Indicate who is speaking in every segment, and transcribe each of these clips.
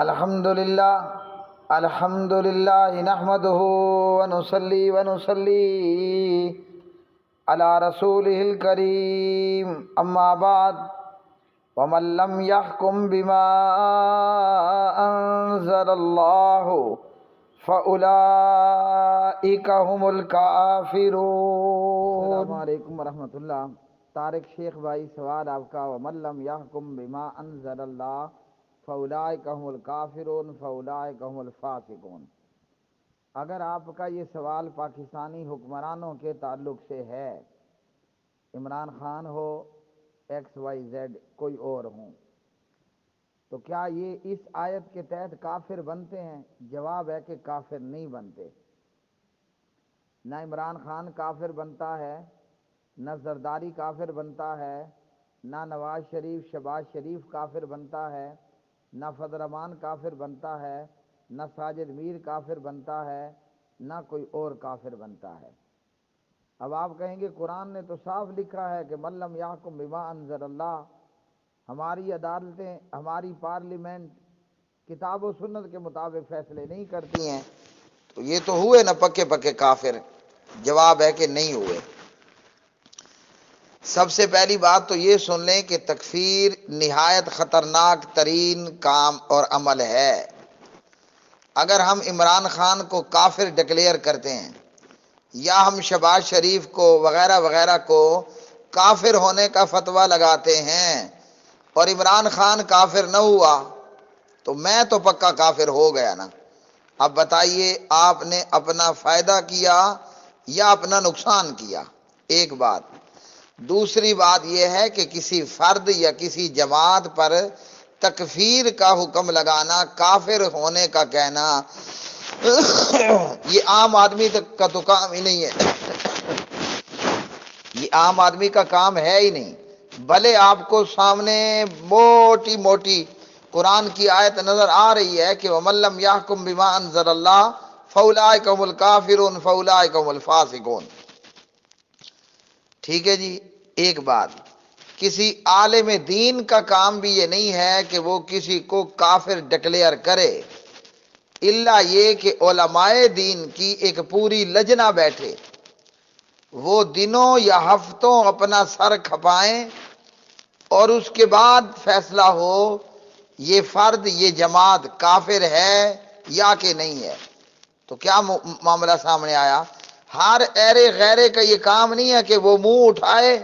Speaker 1: الحمد للہ نحمده ونصلي على رسوله الكريم اما بعد ومن لم يحكم بما انزل الله فاولئك هم الكافرون۔ السلام علیکم ورحمۃ اللہ۔ طارق شیخ بھائی، سوال آپ کا، ومن لم يحكم بما انزل الله فاولئک هم الکافرون فاولئک هم الفاسقون۔ اگر آپ کا یہ سوال پاکستانی حکمرانوں کے تعلق سے ہے، عمران خان ہو، ایکس وائی زیڈ کوئی اور ہوں، تو کیا یہ اس آیت کے تحت کافر بنتے ہیں؟ جواب ہے کہ کافر نہیں بنتے۔ نہ عمران خان کافر بنتا ہے، نہ زرداری کافر بنتا ہے، نہ نواز شریف شہباز شریف کافر بنتا ہے، نہ فضل الرحمان کافر بنتا ہے، نہ ساجد میر کافر بنتا ہے، نہ کوئی اور کافر بنتا ہے۔ اب آپ کہیں گے قرآن نے تو صاف لکھا ہے کہ من لم یحکم بما انزل اللہ، ہماری عدالتیں، ہماری پارلیمنٹ کتاب و سنت کے مطابق فیصلے نہیں کرتی ہیں، تو یہ تو ہوئے نا پکے پکے کافر؟ جواب ہے کہ نہیں ہوئے۔ سب سے پہلی بات تو یہ سن لیں کہ تکفیر نہایت خطرناک ترین کام اور عمل ہے۔ اگر ہم عمران خان کو کافر ڈکلیئر کرتے ہیں، یا ہم شہباز شریف کو وغیرہ وغیرہ کو کافر ہونے کا فتویٰ لگاتے ہیں اور عمران خان کافر نہ ہوا، تو میں تو پکا کافر ہو گیا نا۔ اب بتائیے آپ نے اپنا فائدہ کیا یا اپنا نقصان کیا؟ ایک بات۔ دوسری بات یہ ہے کہ کسی فرد یا کسی جماعت پر تکفیر کا حکم لگانا، کافر ہونے کا کہنا، یہ عام آدمی کا تو کام ہی نہیں ہے، یہ عام آدمی کا کام ہے ہی نہیں۔ بھلے آپ کو سامنے موٹی موٹی قرآن کی آیت نظر آ رہی ہے کہ وَمَن لَّمْ يَحْكُم بِمَا أَنزَلَ اللَّهُ فَأُولَٰئِكَ هُمُ الْكَافِرُونَ فَأُولَٰئِكَ هُمُ الْفَاسِقُونَ۔ ٹھیک ہے جی۔ ایک بات، کسی عالم دین کا کام بھی یہ نہیں ہے کہ وہ کسی کو کافر ڈکلیئر کرے، الا یہ کہ علماء دین کی ایک پوری لجنہ بیٹھے، وہ دنوں یا ہفتوں اپنا سر کھپائیں اور اس کے بعد فیصلہ ہو یہ فرد، یہ جماعت کافر ہے یا کہ نہیں ہے۔ تو کیا معاملہ سامنے آیا؟ ہر ایرے غیرے کا یہ کام نہیں ہے کہ وہ منہ اٹھائے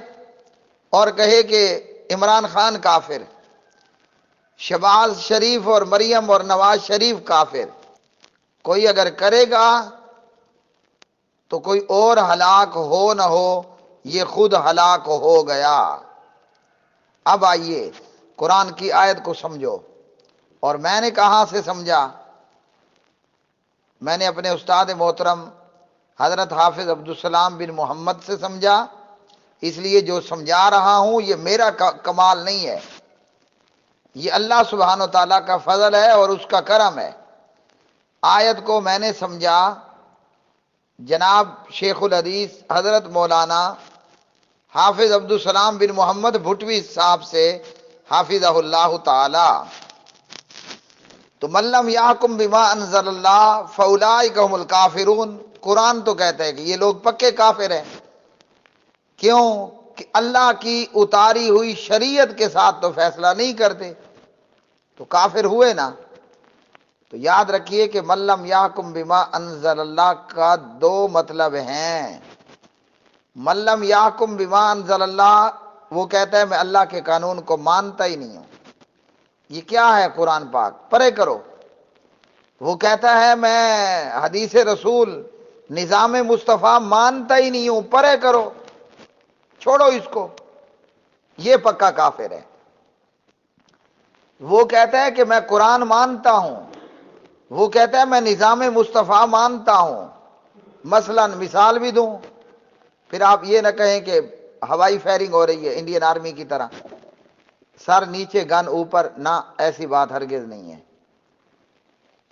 Speaker 1: اور کہے کہ عمران خان کافر، شہباز شریف اور مریم اور نواز شریف کافر۔ کوئی اگر کرے گا تو کوئی اور ہلاک ہو نہ ہو، یہ خود ہلاک ہو گیا۔ اب آئیے قرآن کی آیت کو سمجھو۔ اور میں نے کہاں سے سمجھا؟ میں نے اپنے استاد محترم حضرت حافظ عبدالسلام بن محمد سے سمجھا، اس لیے جو سمجھا رہا ہوں یہ میرا کمال نہیں ہے، یہ اللہ سبحانہ و تعالیٰ کا فضل ہے اور اس کا کرم ہے۔ آیت کو میں نے سمجھا جناب شیخ الحدیث حضرت مولانا حافظ عبدالسلام بن محمد بھٹوی صاحب سے، حافظہ اللہ تعالی۔ تو من لم یحکم بما انزل اللہ فاولئک هم الکافرون، قرآن تو کہتا ہے کہ یہ لوگ پکے کافر ہیں۔ کیوں؟ کہ اللہ کی اتاری ہوئی شریعت کے ساتھ تو فیصلہ نہیں کرتے، تو کافر ہوئے نا۔ تو یاد رکھیے کہ من لم یحکم بما انزل اللہ کا دو مطلب ہیں۔ من لم یحکم بما انزل اللہ، وہ کہتا ہے میں اللہ کے قانون کو مانتا ہی نہیں ہوں۔ یہ کیا ہے قرآن پاک؟ پڑھے کرو۔ وہ کہتا ہے میں حدیث رسول نظام مصطفیٰ مانتا ہی نہیں ہوں، پڑھے کرو، چھوڑو اس کو، یہ پکا کافر ہے۔ وہ کہتا ہے کہ میں قرآن مانتا ہوں، وہ کہتا ہے میں نظام مصطفیٰ مانتا ہوں، مثلا مثال بھی دوں، پھر آپ یہ نہ کہیں کہ ہوائی فائرنگ ہو رہی ہے انڈین آرمی کی طرح، سر نیچے گن اوپر، نہ، ایسی بات ہرگز نہیں ہے۔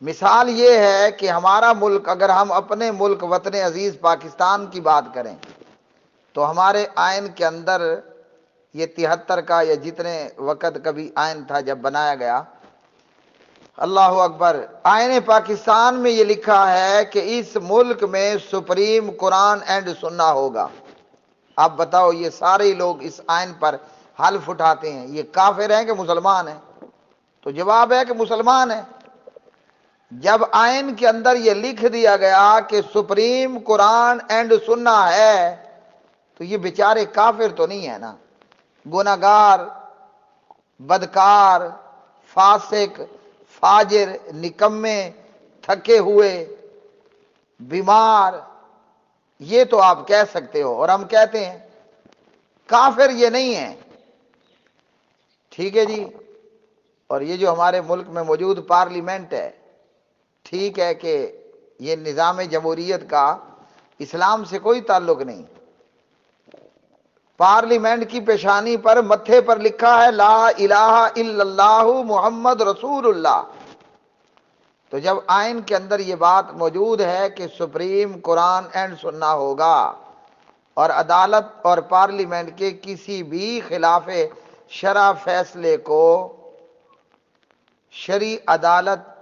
Speaker 1: مثال یہ ہے کہ ہمارا ملک، اگر ہم اپنے ملک وطن عزیز پاکستان کی بات کریں تو ہمارے آئین کے اندر یہ 73 کا یا جتنے وقت کبھی آئین تھا جب بنایا گیا، اللہ اکبر۔ آئین پاکستان میں یہ لکھا ہے کہ اس ملک میں سپریم قرآن اینڈ سننا ہوگا۔ اب بتاؤ یہ سارے لوگ اس آئین پر حلف اٹھاتے ہیں، یہ کافر ہیں کہ مسلمان ہیں؟ تو جواب ہے کہ مسلمان ہیں۔ جب آئین کے اندر یہ لکھ دیا گیا کہ سپریم قرآن اینڈ سننا ہے تو یہ بیچارے کافر تو نہیں ہے نا؟ گناہگار، بدکار، فاسق، فاجر، نکمے، تھکے ہوئے، بیمار، یہ تو آپ کہہ سکتے ہو، اور ہم کہتے ہیں کافر یہ نہیں ہیں۔ ٹھیک ہے جی۔ اور یہ جو ہمارے ملک میں موجود پارلیمنٹ ہے، ٹھیک ہے کہ یہ نظام جمہوریت کا اسلام سے کوئی تعلق نہیں۔ پارلیمنٹ کی پیشانی پر متھے پر لکھا ہے لا الہ الا اللہ محمد رسول اللہ۔ تو جب آئین کے اندر یہ بات موجود ہے کہ سپریم قرآن اینڈ سننا ہوگا، اور عدالت اور پارلیمنٹ کے کسی بھی خلاف شرع فیصلے کو شرعی عدالت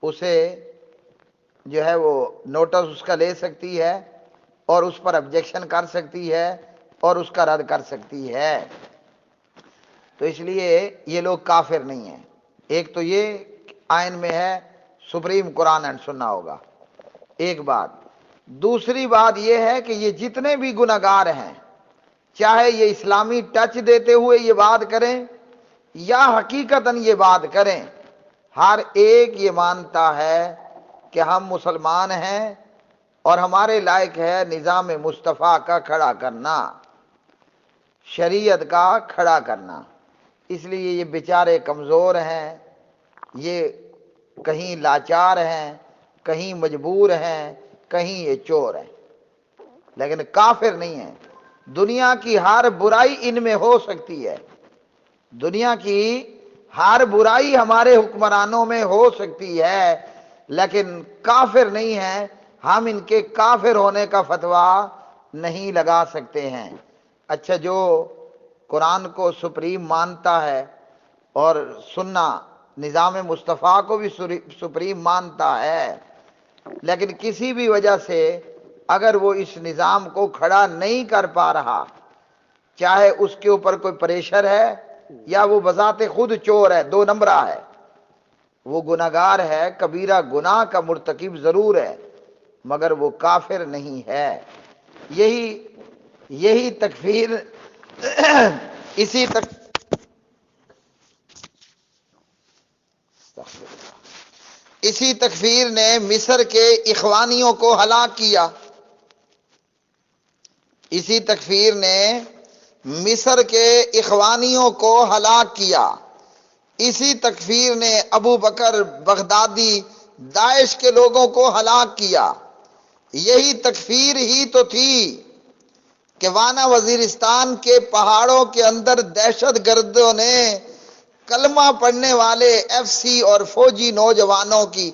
Speaker 1: اسے جو ہے وہ نوٹس اس کا لے سکتی ہے اور اس پر آبجیکشن کر سکتی ہے اور اس کا رد کر سکتی ہے۔ تو اس لیے یہ لوگ کافر نہیں ہیں۔ ایک تو یہ آئین میں ہے سپریم قرآن اینڈ سننا ہوگا، ایک بات۔ دوسری بات یہ ہے کہ یہ جتنے بھی گناہگار ہیں، چاہے یہ اسلامی ٹچ دیتے ہوئے یہ بات کریں یا حقیقتاً یہ بات کریں، ہر ایک یہ مانتا ہے کہ ہم مسلمان ہیں اور ہمارے لائق ہے نظام مصطفیٰ کا کھڑا کرنا، شریعت کا کھڑا کرنا۔ اس لیے یہ بیچارے کمزور ہیں، یہ کہیں لاچار ہیں، کہیں مجبور ہیں، کہیں یہ چور ہیں، لیکن کافر نہیں ہیں۔ دنیا کی ہر برائی ان میں ہو سکتی ہے، دنیا کی ہر برائی ہمارے حکمرانوں میں ہو سکتی ہے، لیکن کافر نہیں ہیں۔ ہم ان کے کافر ہونے کا فتویٰ نہیں لگا سکتے ہیں۔ اچھا، جو قرآن کو سپریم مانتا ہے اور سننا نظام مصطفیٰ کو بھی سپریم مانتا ہے، لیکن کسی بھی وجہ سے اگر وہ اس نظام کو کھڑا نہیں کر پا رہا، چاہے اس کے اوپر کوئی پریشر ہے یا وہ بذات خود چور ہے، دو نمبرہ ہے، وہ گناہگار ہے، کبیرہ گناہ کا مرتکب ضرور ہے، مگر وہ کافر نہیں ہے۔ یہی تکفیر اسی تکفیر نے مصر کے اخوانیوں کو ہلاک کیا۔ اسی تکفیر نے مصر کے اخوانیوں کو ہلاک کیا۔ اسی تکفیر نے ابو بکر بغدادی داعش کے لوگوں کو ہلاک کیا۔ یہی تکفیر ہی تو تھی کہ وانا وزیرستان کے پہاڑوں کے اندر دہشت گردوں نے کلمہ پڑھنے والے ایف سی اور فوجی نوجوانوں کی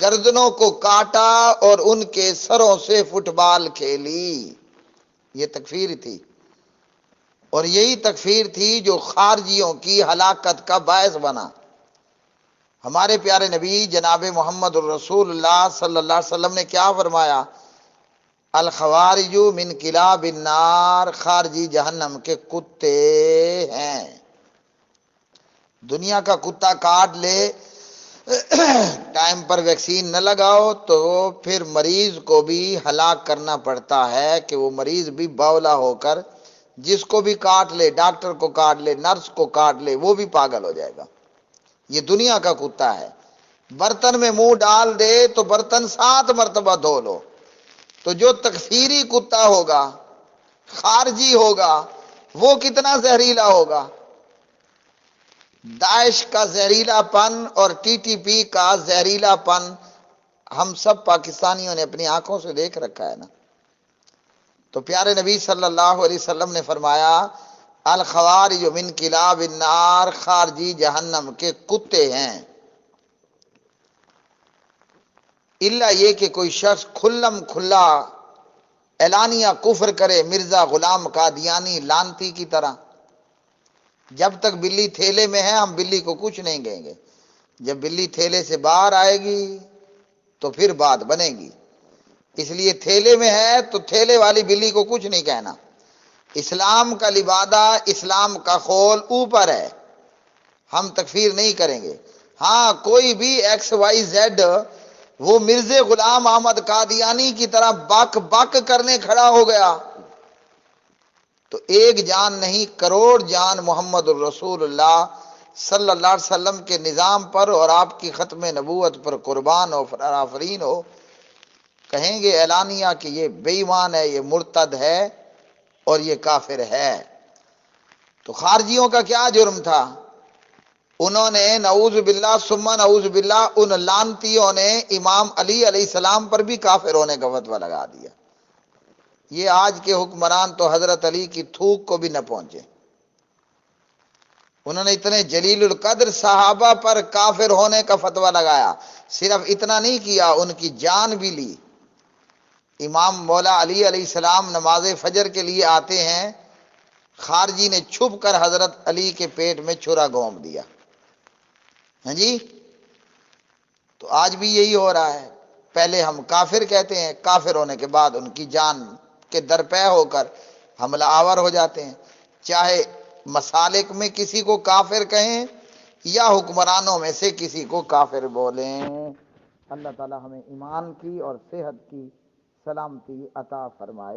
Speaker 1: گردنوں کو کاٹا اور ان کے سروں سے فٹ بال کھیلی۔ یہ تکفیر تھی، اور یہی تکفیر تھی جو خارجیوں کی ہلاکت کا باعث بنا۔ ہمارے پیارے نبی جناب محمد الرسول اللہ صلی اللہ علیہ وسلم نے کیا فرمایا؟ الخوارج من کلاب النار، خارجی جہنم کے کتے ہیں۔ دنیا کا کتا کاٹ لے، ٹائم پر ویکسین نہ لگاؤ تو پھر مریض کو بھی ہلاک کرنا پڑتا ہے کہ وہ مریض بھی بولا ہو کر جس کو بھی کاٹ لے، ڈاکٹر کو کاٹ لے، نرس کو کاٹ لے، وہ بھی پاگل ہو جائے گا۔ یہ دنیا کا کتا ہے۔ برتن میں منہ ڈال دے تو برتن 7 مرتبہ دھو لو۔ تو جو تکفیری کتا ہوگا، خارجی ہوگا، وہ کتنا زہریلا ہوگا۔ داعش کا زہریلا پن اور ٹی ٹی پی کا زہریلا پن ہم سب پاکستانیوں نے اپنی آنکھوں سے دیکھ رکھا ہے نا۔ تو پیارے نبی صلی اللہ علیہ وسلم نے فرمایا الخوارج من کلاب النار، خارجی جہنم کے کتے ہیں، الا یہ کہ کوئی شخص کھلم کھلا اعلانیہ کفر کرے، مرزا غلام قادیانی لانتی کی طرح۔ جب تک بلی تھیلے میں ہے ہم بلی کو کچھ نہیں کہیں گے، جب بلی تھیلے سے باہر آئے گی تو پھر بات بنے گی، اس لیے تھیلے میں ہے تو تھیلے والی بلی کو کچھ نہیں کہنا۔ اسلام کا لبادہ، اسلام کا خول اوپر ہے، ہم تکفیر نہیں کریں گے۔ ہاں کوئی بھی ایکس وائی زیڈ وہ مرزا غلام احمد قادیانی کی طرح بک بک کرنے کھڑا ہو گیا تو ایک جان نہیں کروڑ جان محمد الرسول اللہ صلی اللہ علیہ وسلم کے نظام پر اور آپ کی ختم نبوت پر قربان ہو آفرین ہو، کہیں گے اعلانیہ کہ یہ بے ایمان ہے، یہ مرتد ہے اور یہ کافر ہے۔ تو خارجیوں کا کیا جرم تھا؟ انہوں نے نعوذ باللہ ثم نعوذ باللہ ان لعنتیوں نے امام علی علیہ السلام پر بھی کافر ہونے کا فتویٰ لگا دیا۔ یہ آج کے حکمران تو حضرت علی کی تھوک کو بھی نہ پہنچے، انہوں نے اتنے جلیل القدر صحابہ پر کافر ہونے کا فتویٰ لگایا۔ صرف اتنا نہیں کیا، ان کی جان بھی لی۔ امام مولا علی علیہ السلام نماز فجر کے لیے آتے ہیں، خارجی نے چھپ کر حضرت علی کے پیٹ میں چھرا گھونپ دیا۔ ہاں جی، تو آج بھی یہی ہو رہا ہے، پہلے ہم کافر کہتے ہیں، کافر ہونے کے بعد ان کی جان کے درپے ہو کر حملہ آور ہو جاتے ہیں، چاہے مسالک میں کسی کو کافر کہیں یا حکمرانوں میں سے کسی کو کافر بولیں۔ اللہ تعالی ہمیں ایمان کی اور صحت کی سلامتی عطا فرمائے۔